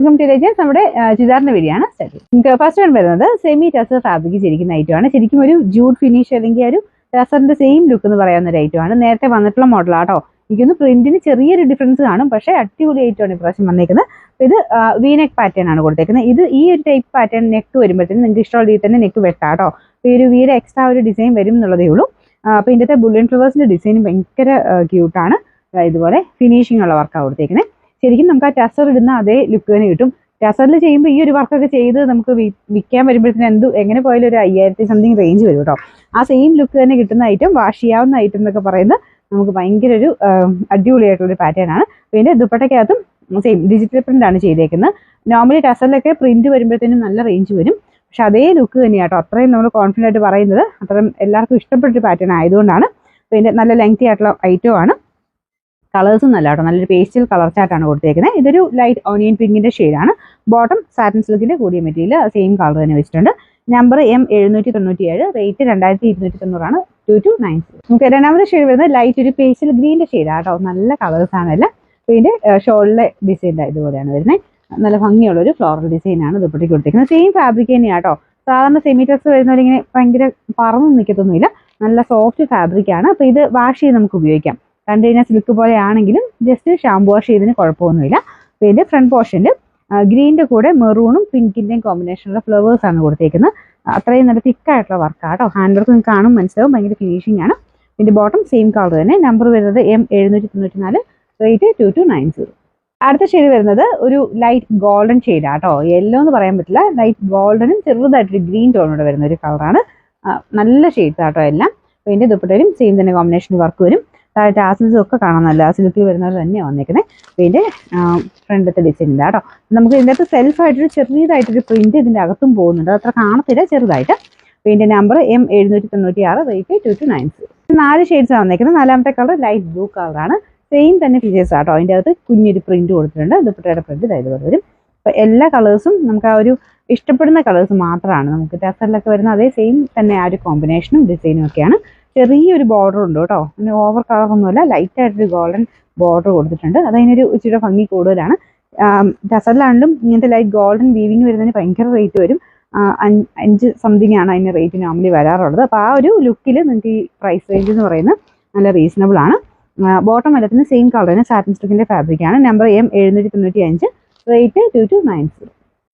Welcome to legends. നമ്മുടെ ചുരിദാറിന്റെ വീഡിയോയാണ് start ചെയ്യുന്നത്. ഫസ്റ്റ് വൺ വരുന്നത് സെമി ടസർ ഫാബ്രിക് ചെയ്തിരിക്കുന്ന ഐറ്റമാണ്. ശരിക്കും ഒരു ജൂഡ് ഫിനിഷ് അല്ലെങ്കിൽ ഒരു ടസറിന്റെ സെയിം ലുക്ക് എന്ന് പറയാവുന്ന ഒരു ഐറ്റമാണ്. നേരത്തെ വന്നിട്ടുള്ള മോഡലാട്ടോ. എനിക്കൊന്ന് പ്രിന്റിന് ചെറിയൊരു ഡിഫറൻസ് കാണും, പക്ഷേ അടിപൊളി ഐറ്റമാണ് ഇപ്രാവശ്യം വന്നേക്കുന്നത്. ഇത് വി നെക്ക് പാറ്റേൺ ആണ് കൊടുത്തേക്കുന്നത്. ഇത് ഈ ഒരു ടൈപ്പ് പാറ്റേൺ നെക്ക് വരുമ്പോഴത്തേനും നിങ്ങൾക്ക് ഇഷ്ടമുള്ള രീതിയിൽ തന്നെ നെക്ക് വെട്ടാട്ടോ. അപ്പോൾ ഈ ഒരു വീട് എക്സ്ട്രാ ഒരു ഡിസൈൻ വരും എന്നുള്ളതേ ഉള്ളൂ. അപ്പോൾ ഇതിൻ്റെ ബുള്ളൻ ഫ്ലവേഴ്സിന്റെ ഡിസൈൻ ഭയങ്കര ക്യൂട്ടാണ്. ഇതുപോലെ ഫിനിഷിംഗ് ഉള്ള വർക്കാണ് കൊടുത്തേക്കുന്നത്. ശരിക്കും നമുക്ക് ആ ടസർ ഇടുന്ന അതേ ലുക്ക് തന്നെ കിട്ടും. ടസറിൽ ചെയ്യുമ്പോൾ ഈ ഒരു വർക്കൊക്കെ ചെയ്ത് നമുക്ക് വിൽക്കാൻ വരുമ്പോഴത്തേന് എങ്ങനെ പോയാലും ഒരു 5000 സംതിങ് റേഞ്ച് വരും കേട്ടോ. ആ സെയിം ലുക്ക് തന്നെ കിട്ടുന്ന ഐറ്റം, വാഷ് ചെയ്യാവുന്ന ഐറ്റം എന്നൊക്കെ പറയുന്നത് നമുക്ക് ഭയങ്കര ഒരു അടിപൊളിയായിട്ടുള്ളൊരു പാറ്റേൺ ആണ്. പിന്നെ ദുപ്പട്ടയ്ക്കകത്തും സെയിം ഡിജിറ്റൽ പ്രിന്റ് ആണ് ചെയ്തേക്കുന്നത്. നോർമലി ടസറിലൊക്കെ പ്രിന്റ് വരുമ്പോഴത്തേനും നല്ല റേഞ്ച് വരും, പക്ഷെ അതേ ലുക്ക് തന്നെയാട്ടോ. അത്രയും നമ്മൾ കോൺഫിഡൻ്റ് ആയിട്ട് പറയുന്നത് അത്രയും എല്ലാവർക്കും ഇഷ്ടപ്പെട്ടൊരു പാറ്റേൺ ആയതുകൊണ്ടാണ്. പിന്നെ നല്ല ലെങ്തി ആയിട്ടുള്ള ഐറ്റം ആണ്. കളേഴ്സും നല്ല കേട്ടോ, നല്ലൊരു പേസ്റ്റൽ കളർ ചാർട്ടാണ് കൊടുത്തേക്കുന്നത്. ഇതൊരു ലൈറ്റ് ഓണിയൻ പിങ്കിന്റെ ഷെയ്ഡാണ്. ബോട്ടം സാറ്റിൻ സിൽക്കിന്റെ കൂടിയ മെറ്റീരിയൽ സെയിം കളർ തന്നെ വെച്ചിട്ടുണ്ട്. Number M797, rate 2290 2290. നമുക്ക് രണ്ടാമത്തെ ഷെയ്ഡ് വരുന്നത് ലൈറ്റ് ഒരു പേസ്റ്റൽ ഗ്രീൻ്റെ ഷെയ്ഡാണ് കേട്ടോ. നല്ല കളേഴ്സ് ആണല്ല. പിന്നെ ഷോളിലെ ഡിസൈൻ ഇതുപോലെയാണ് വരുന്നത്. നല്ല ഭംഗിയുള്ള ഒരു ഫ്ലോറൽ ഡിസൈനാണ് ദുപ്പട്ടയ്ക്ക് കൊടുത്തേക്കുന്നത്. സെയിം ഫാബ്രിക് തന്നെയാണ് കേട്ടോ. സാധാരണ സെമി ടസ് വരുന്നവരിങ്ങനെ ഭയങ്കര പറന്നും നിൽക്കത്തൊന്നുമില്ല. നല്ല സോഫ്റ്റ് ഫാബ്രിക് ആണ്. അപ്പോൾ ഇത് വാഷ് ചെയ്ത് നമുക്ക് ഉപയോഗിക്കാം. കണ്ടു കഴിഞ്ഞാൽ സിൽക്ക് പോലെ ആണെങ്കിലും ജസ്റ്റ് ഷാമ്പു വാഷ് ചെയ്തതിന് കുഴപ്പമൊന്നുമില്ല. പിന്നെ ഫ്രണ്ട് പോർഷനിൽ ഗ്രീനിൻ്റെ കൂടെ മെറൂണും പിങ്കിൻ്റെയും കോമ്പിനേഷനുള്ള ഫ്ലവേഴ്സ് ആണ് കൊടുത്തേക്കുന്നത്. അത്രയും നല്ല തിക്കായിട്ടുള്ള വർക്കാണ് കേട്ടോ. ഹാൻഡ് വർക്ക് നിങ്ങൾക്ക് കാണും മനസ്സിലാവും, ഭയങ്കര ഫിനിഷിംഗ് ആണ്. പിന്നെ ബോട്ടം സെയിം കളർ തന്നെ. നമ്പർ വരുന്നത് M794, റേറ്റ് 2290. അടുത്ത ഷെയ്ഡ് വരുന്നത് ഒരു ലൈറ്റ് ഗോൾഡൻ ഷെയ്ഡാണ് കേട്ടോ. യെല്ലോ എന്ന് പറയാൻ പറ്റില്ല, ലൈറ്റ് ഗോൾഡനും ചെറുതായിട്ടൊരു ഗ്രീൻ ടോണോടെ വരുന്ന ഒരു കളറാണ്. നല്ല ഷെയ്ഡ്സ് ആട്ടോ എല്ലാം. പിന്നെ ദുപ്പട്ടയിലും സെയിം തന്നെ കോമ്പിനേഷൻ വർക്ക് വരും. താഴെ ടാസിൽസും ഒക്കെ കാണാൻ നല്ല സിൽക്കിൽ വരുന്നത് തന്നെയാണ് വന്നേക്കുന്നത്. പിന്നെ ഫ്രണ്ടത്തെ ഡിസൈൻ ഇല്ല കേട്ടോ. നമുക്ക് ഇതിൻ്റെ അകത്ത് സെൽഫായിട്ടൊരു ചെറിയതായിട്ടൊരു പ്രിന്റ് ഇതിൻ്റെ അകത്തും പോകുന്നുണ്ട്. അത്ര കാണത്തില്ല, ചെറുതായിട്ട്. പിന്നെ നമ്പർ M796, റേറ്റ് 2290. 4 ഷെയ്ഡ്സാണ് വന്നേക്കുന്നത്. നാലാമത്തെ കളർ ലൈറ്റ് ബ്ലൂ കളറാണ്. സെയിം തന്നെ ഫീച്ചേഴ്സ് ആട്ടോ. അതിൻ്റെ അകത്ത് കുഞ്ഞൊരു പ്രിന്റ് കൊടുത്തിട്ടുണ്ട്. ദുപ്പട്ടയുടെ പ്രിന്റ് ഇതുപോലെ വരും. അപ്പോൾ എല്ലാ കളേഴ്സും നമുക്ക് ആ ഒരു ഇഷ്ടപ്പെടുന്ന കളേഴ്സ് മാത്രമാണ്. നമുക്ക് ടസറിലൊക്കെ വരുന്ന അതേ സെയിം തന്നെ ആ ഒരു കോമ്പിനേഷനും ഡിസൈനും ഒക്കെയാണ്. ചെറിയൊരു ബോർഡർ ഉണ്ട് കേട്ടോ. പിന്നെ ഓവർ കളറൊന്നുമല്ല, ലൈറ്റായിട്ടൊരു ഗോൾഡൻ ബോർഡർ കൊടുത്തിട്ടുണ്ട്. അതിനൊരു ഇച്ചിരി ഭംഗി കൂടുതലാണ്. ടസറിലാണെങ്കിലും ഇങ്ങനത്തെ ലൈറ്റ് ഗോൾഡൻ വീവിങ് വരുന്നതിന് ഭയങ്കര റേറ്റ് വരും. 5 സംതിങ് ആണ് അതിന് റേറ്റ് നോർമലി വരാറുള്ളത്. അപ്പോൾ ആ ഒരു ലുക്കിൽ നിങ്ങൾക്ക് ഈ പ്രൈസ് റേഞ്ച് എന്ന് പറയുന്നത് നല്ല റീസണബിൾ ആണ്. ബോട്ടം എല്ലാത്തിന് സെയിം കളർ തന്നെ സാറ്റിൻ സിൽക്കിന്റെ ഫാബ്രിക് ആണ്. Number M795, rate 2290.